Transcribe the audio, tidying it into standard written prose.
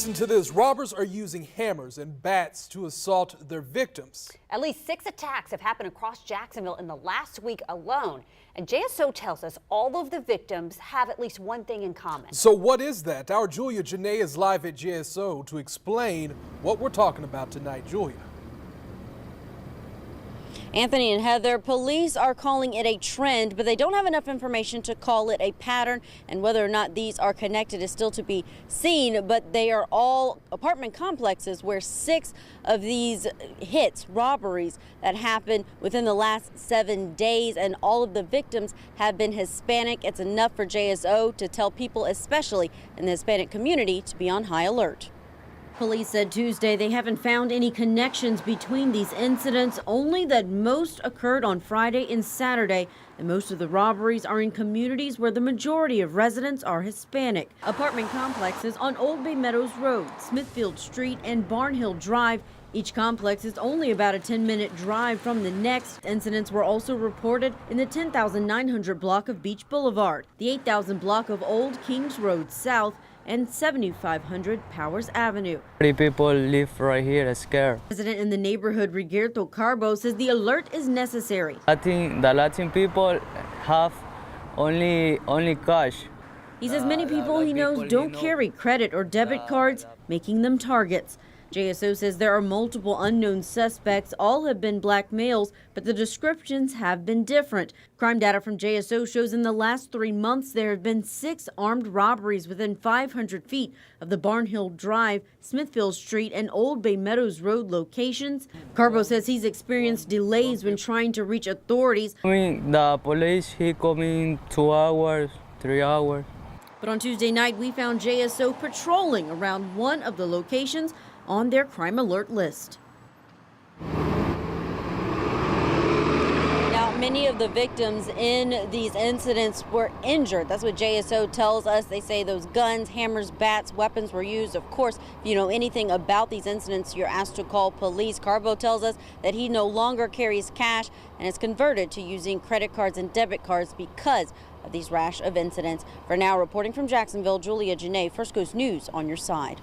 Listen to this. Robbers are using hammers and bats to assault their victims. At least 6 attacks have happened across Jacksonville in the last week alone. And JSO tells us all of the victims have at least one thing in common. So what is that? Our Julia Janae is live at JSO to explain what we're talking about tonight. Julia. Anthony and Heather, police are calling it a trend, but they don't have enough information to call it a pattern, and whether or not these are connected is still to be seen. But they are all apartment complexes where 6 of these hits, robberies, that happened within the last 7 days, and all of the victims have been Hispanic. It's enough for JSO to tell people, especially in the Hispanic community, to be on high alert. Police said Tuesday they haven't found any connections between these incidents, only that most occurred on Friday and Saturday, and most of the robberies are in communities where the majority of residents are Hispanic. Apartment complexes on Old Bay Meadows Road, Smithfield Street, and Barnhill Drive. Each complex is only about a 10-minute drive from the next. Incidents were also reported in the 10,900 block of Beach Boulevard, the 8,000 block of Old Kings Road South, and 7,500 Powers Avenue. Many people live right here scared. Resident in the neighborhood, Rigerto Carbo, says the alert is necessary. I think the Latin people have only cash. He says many people he knows don't carry credit or debit cards, making them targets. JSO says there are multiple unknown suspects. All have been black males, but the descriptions have been different. Crime data from JSO shows in the last 3 months there have been 6 armed robberies within 500 feet of the Barnhill Drive, Smithfield Street, and Old Bay Meadows Road locations. Carbo says he's experienced delays when trying to reach authorities. The police, he coming 2 hours, 3 hours. But on Tuesday night, we found JSO patrolling around one of the locations on their crime alert list. Now, many of the victims in these incidents were injured. That's what JSO tells us. They say those guns, hammers, bats, weapons were used. Of course, if you know anything about these incidents, you're asked to call police. Carbo tells us that he no longer carries cash and is converted to using credit cards and debit cards because of these rash of incidents. For now, reporting from Jacksonville, Julia Janae, First Coast News on your side.